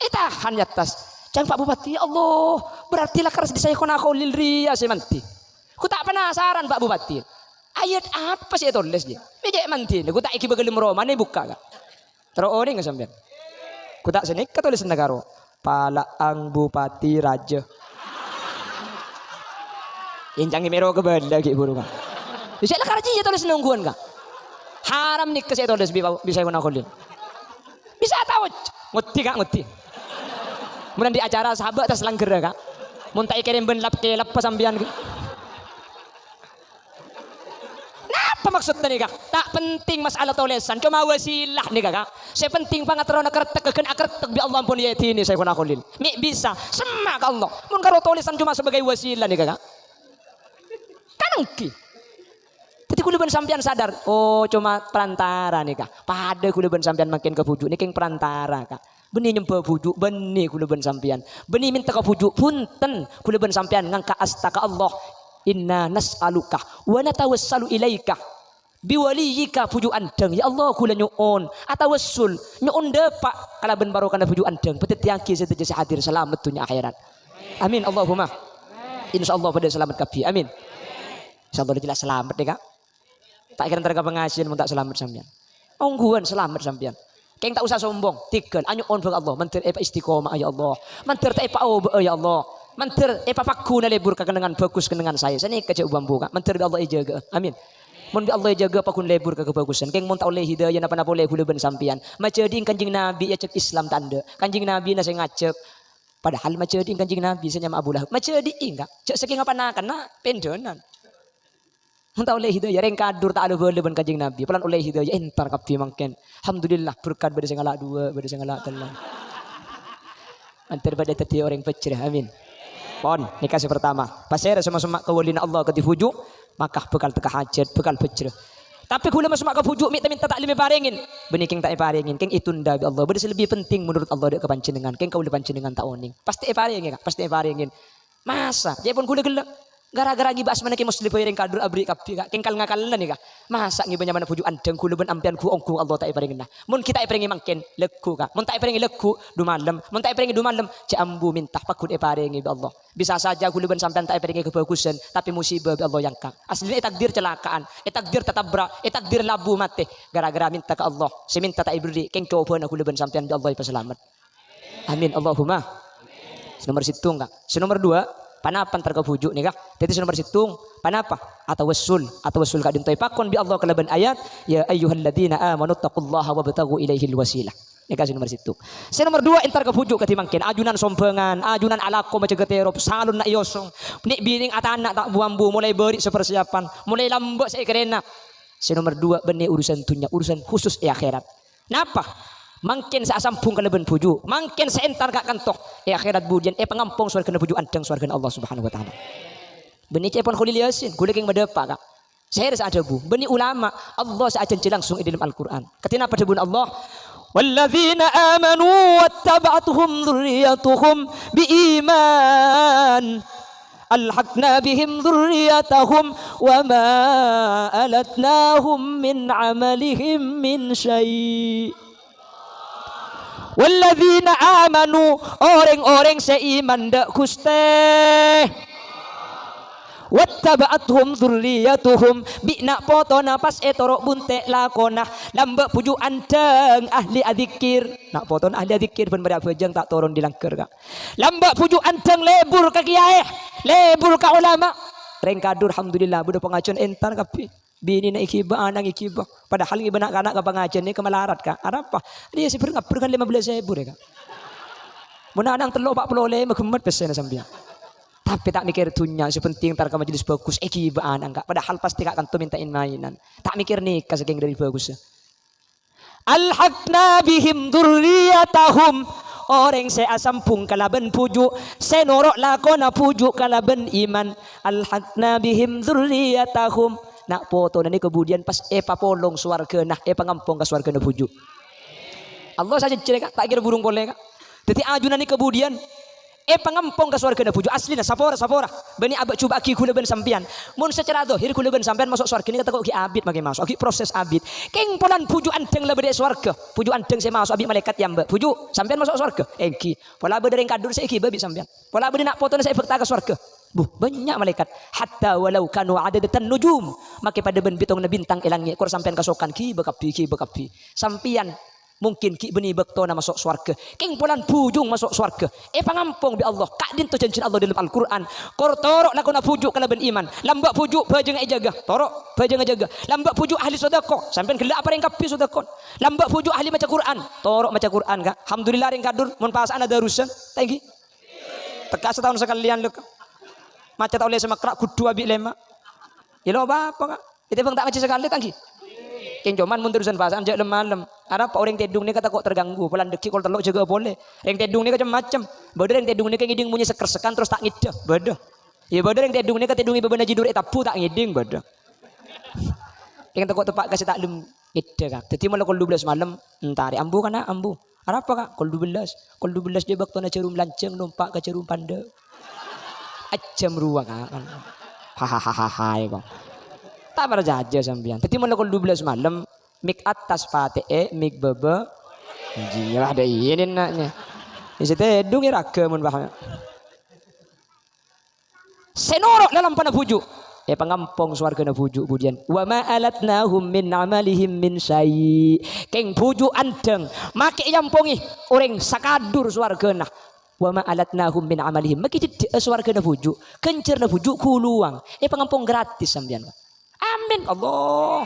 Tahan ya tas. Jangan Pak Bupati, ya Allah, berarti lah keras di saya kena kholil ria saya manti. Ku tak penasaran Pak Bupati. Ayat apa sih itu tulis dia? Bijak manti. Ku tak iki begelim Roma nih buka kak. Terus orang nggak sampean. Ku tak sini tulis negara. Palaang Bupati Raja. Injang imero ke benda ki burung kak. Bisa lah kerja tulis nungguan kak. Haram nih ke saya tulis bisa kena kholil. Bisa tahu? Nguti kak nguti. Kemudian di acara sahabat atas langgar kak. Muntai kirim ben lap ke lap pasambian. Napa maksudnya nih kak? Tak penting masalah tulisan, cuma wasilah nih kak. Saya penting banget terona kertek keken akertek bi Allah pun ya ini saya kena kholil. Mi bisa semak Allah. Mun karo tulisan cuma sebagai wasilah nih kak. Kanengki. Jadi kudu ben sampean sadar, oh cuma perantara nih kak. Pada kudu ben sampean makin ke bujuk nih keng perantara kak. Benih nyembah bujuk, benih kudu ben sampean. Benih minta ke bujuk punten kudu ben sampean ngangka astaka Allah. Inna nas'aluka wa natawassalu ilaika biwaliyika puju andeng. Ya Allah kula nyuun atawassul nyuun depak kala ben barokah puju andeng. Betet yaki seteja hadir selamat dunia akhirat. Amin Allahumma. Insyaallah pada selamat kabeh. Amin. Insyaallah jelas selamat deh kak. Tak kira terga pengajian mun tak selamat sampean. Ongguan selamat sampean. Keng tak usah sombong, tikel anyu on bang Allah, mentir epa istiqomah ya Allah, mentir epa obe ya Allah, mentir epa paku na lebur kakenangan bagus kenangan saya ni kerja bambu kak, mentir Allah jaga, amin. Mun Allah jaga pakun lebur kebagusan, keng mun tak oleh hidayah napa napa boleh ben sampian, macading kanjing Nabi ya cek Islam tanda, kanjing Nabi na saya ngacep, padahal macading kanjing Nabi saya nyama Abu Lahab, macading enggak, cek saking apa nak kena pendonan. Muntah oleh hidayah reng kadur tak ada boleh ben kanjing Nabi. Pelan oleh hidayah entar kapi mangken. Alhamdulillah berkat pada sing ngalak dua, pada sing ngalak telan. Antar pada tadi orang pecrah amin. Pon nikah pertama. Pasir sama-sama kewalina Allah ke difujuk, maka bekal teka hajat, bekal pecrah. Tapi kula masuk ke pujuk minta tak limi parengin. Benih keng tak parengin, keng itunda bi Allah. Beda lebih penting menurut Allah dek kepancenengan. Keng kau pancenengan tak oning. Pasti parengin kak, pasti parengin. Masa? Dia pun kula gelak. Gara-gara ngibas mana ke muslim yang kadur abri kapi kak kengkal ngakalan nih kak. Masa ngibanya mana puju andeng ku leben ampian ku ongku Allah tak iparingin nah. Mun kita iparingi mangken leku kak. Mun tak iparingi leku du malam. Mun tak iparingi du malam ci ambu minta pakut iparingi bi Allah. Bisa saja ku leben sampean tak iparingi kebagusan tapi musibah bi Allah yang kak. Aslinya takdir celakaan, takdir tatabra, takdir labu mate. Gara-gara minta ke Allah, si minta tak ibri keng coba aku leben sampean bi Allah selamat. Amin Allahumma. Nomor situng kak. Nomor 2 panapan terkebujuk nih kak. Jadi nomor situng panapa atau wassul kak dintoy pakon bi Allah kelaban ayat ya ayyuhalladzina amanu taqullaha wabtaghu ilaihil wasilah. Nih kasih nomor situng. Nomor 2 entar kebujuk ketimangkin ajunan sompengan, ajunan alako macam geterop salun nak yosong. Nik biring atanak tak buambu mulai beri sepersiapan, mulai lambak saya kerena. Nomor 2 benih urusan dunia, urusan khusus akhirat. Napa? Mangkin saasampung kalaban puju, mangkin seentar kak kantoh akhirat budian pengampung surga na puju andang surga Allah Subhanahu wa taala. Beni cepon Khalil Yasin, kulit yang medepa kak. Saya rasa ada bu, beni ulama Allah seajan langsung di dalam Al-Qur'an. Ketina pada bun Allah, walladzina amanu wattaba'tuhum dzurriyyatuhum biiman alhaqna bihim dzurriyyatahum wa ma alatnahum min amalihim min syai'. Walladzina amanu orang-orang seiman dak kuste wattaba'athum dzurriyyatuhum bina poto napas etorok bunte lakona lambak puju anteng ahli adzikir nak poto ahli adzikir ben berak bejang tak turun di langker kak lambak puju anteng lebur ka kiai lebur ka ulama rengkadur alhamdulillah budak pengajian entar kapi bini na ikiba anang ikiba padahal iba nak anak ka pengajian ni kemalarat ka apa dia sih pernah kan 15.000 ya kak mun anang telok 40 magemet pesen sampean tapi tak mikir dunia sepenting tar ka majelis bagus ikiba anang kak padahal pasti kak kan tu mintain mainan tak mikir nikah saking dari bagus alhaqna bihim dzurriyyatahum orang saya asampung kalaban puju senorok lakona puju kalaban iman alhaqna bihim dzurriyyatahum nak foto nani kemudian pas papolong swarga nah pangampung ke swarga na puju Allah saja cerita tak kira burung boleh kak jadi ajunan ni kemudian pangampung ke swarga na puju aslinya sapora bani abak coba aki kula ben sampian mun secara zahir kula ben sampian masuk swarga ni kata kok ki abid magi masuk ki proses abid keng polan puju anteng lebih swarga puju anteng saya masuk abid malaikat yang mbak puju sampian masuk swarga ki pola beda ring kadur saya ki babi sampian pola beda nak foto saya berta ke swarga banyak malaikat hatta walau kanu adadatan nujum maka pada ben bitong na bintang elangnya kor sampean kasokan ki bekapi sampian mungkin ki beni bekto na masuk swarga keng polan pujung masuk swarga pangampung bi Allah kak din to janji Allah dalam Al-Qur'an kor torok lakona pujuk kala ben iman lambak pujuk bajeng jaga torok bajeng jaga lambak pujuk ahli sedekah sampean gelak apa ring kapi sedekah lambak pujuk ahli maca Qur'an torok maca Qur'an kak alhamdulillah ring kadur mun pas ana darusan thank you tekas setahun sekalian lek macet oleh semakrak kudu abi lema ilo apa kak itu bang tak ngaji sekali tangki keng joman mun terusan pasan jak malam ada pak orang tedung ni kata kok terganggu pelan deki kol telok juga boleh yang tedung ni macam-macam bodoh yang tedung ni ngiding punya seker-sekan terus tak ngide bodoh ya bodoh yang tedung ni kata tedung ibu benar jidur etapu tak ngiding bodoh yang takut tepak kasih tak lem ngide kak jadi malah kol 12 malam entari ambu kana ambu ada apa kak kol 12 dia bakto na cerum lanceng numpak ke cerum panda ajam ruang kan hahaha ya bang tak berjaja sambian tapi malah kalau 12 malam mik atas pate mik bebe jilah ada ini naknya di situ edung iraga mun bahaya senorok dalam pana puju pangampung swarga na puju budian wa ma alatnahum min amalihim min syai keng puju anteng make yampungi orang sakadur swarga nah wa ma alatnahum min amalihim maki swarga na puju kencer na puju kuluang pangampung gratis sambian amin Allah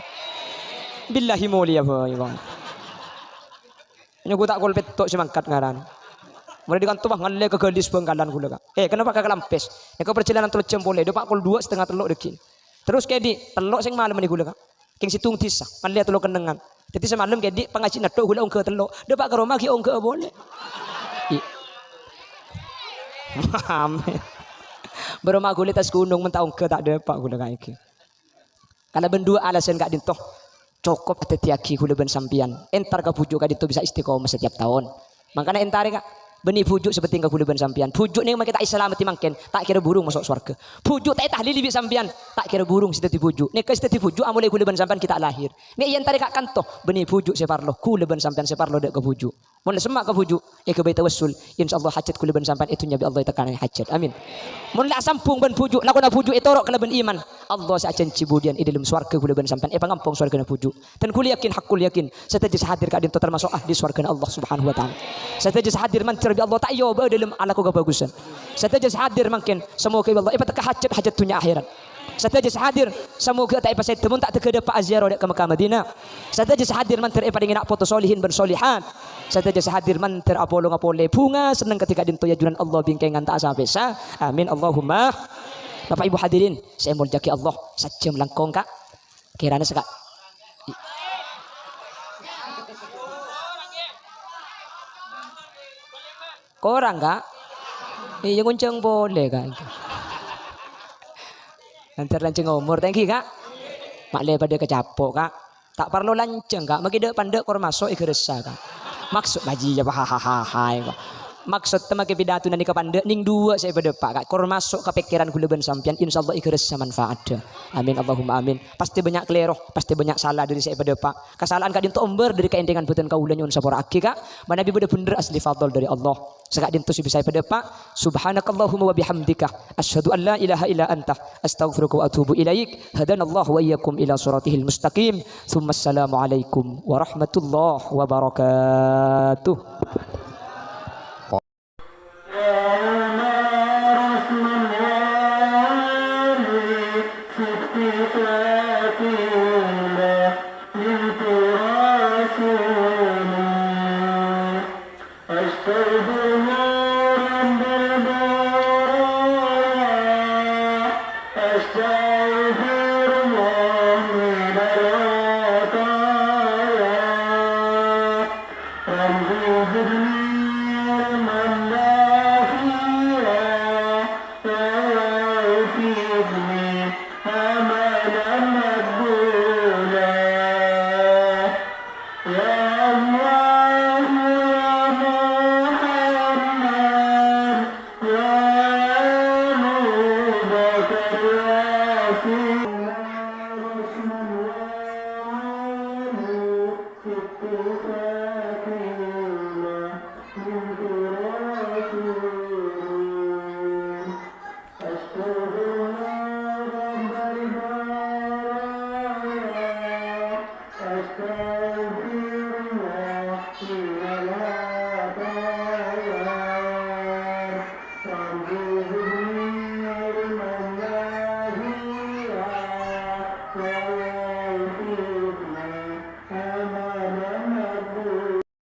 billahi mulia bang nyogo tak kol petok semangkat ngaran mulai dikantu bah ngalle ke gadis bengkalan kula kak kenapa kagak lampes ke perjalanan 3 jam boleh do pak kol 2 setengah telok dekin terus kayak di telok sing malam ni kula kak keng situng tisa ngalle telok kenengan jadi semalam kayak di pengaji nato kula ong ke telok do pak ke rumah ki ong ke boleh amin berumah kulit tas gunung mentang ke tak ada pak kula kak iki karena bendua alasan kak dintoh cukup tetiaki kula ben sampian entar ka pujuk kak dintoh bisa istiqomah setiap tahun makanya entar kak Beni pujuk seperti kau kuliban sampian. Pujuk ni makin tak Islam mati mangken, tak kira burung masuk surga. Pujuk tak tahlil bi sampian, tak kira burung sita pujuk. Ni kes pujuk amule kuliban sampian kita lahir. Ni yang tarik kanto beni pujuk separlo, kuliban sampian separlo dek ke pujuk. Mun semak ke pujuk, ke bait tawassul, insyaallah hajat kuliban sampian itu nyabi Allah tekan hajat. Amin. Mun la sampung ban pujuk, lakona pujuk etorok kelaban iman. Allah saacan cibudian i dalam swarga kuliban sampian pangampung swarga na pujuk. Dan kuli yakin hakul yakin, satajis hadir ka adin termasuk ahli swarga Allah Subhanahu wa taala. Satajis hadir man bi Allah tak yo dalam ala ko kebagusan. Satajis hadir mungkin semoga Allah ipat ka hajat dunia akhirat. Satajis hadir semoga tak ipat temun tak tegada Pak Aziarah ke Mekah Madinah. Satajis hadir man ter ipat ingin foto solihin ben solihat. Satajis hadir man ter apolo ngapole bunga seneng ketika dinto yajunan Allah bingkengan tak sampai sa. Amin Allahumma. Bapak Ibu hadirin, saya mau jaki Allah sajam langkong kak. Kirana sekak. Korang kak? Iya kuncang boleh kak. Nanti lanceng umur, thank you kak. Maklum pada kecapok kak. Tak perlu lanceng kak. Maki dek pandek kor masuk ikeresa kak. Maksud baji ya hahaha. Maksud tema ke pidato nani kapande ning dua saya pada pak kak kor masuk ke pikiran kuleban sampian insyaallah ikhlas manfaat. Amin Allahumma amin. Pasti banyak keliru, pasti banyak salah dari saya pada pak. Kesalahan kak dinto ember dari keendengan buten kaula nyun sapora aki kak. Mana bi bener asli fadl dari Allah. Sekak dinto si saya pada pak. Subhanakallahumma wa bihamdika asyhadu an la ilaha illa anta astaghfiruka wa atubu ilaik. Hadanallahu wa iyyakum ila siratihil mustaqim. Tsumma assalamu alaikum warahmatullahi wabarakatuh. Thank you.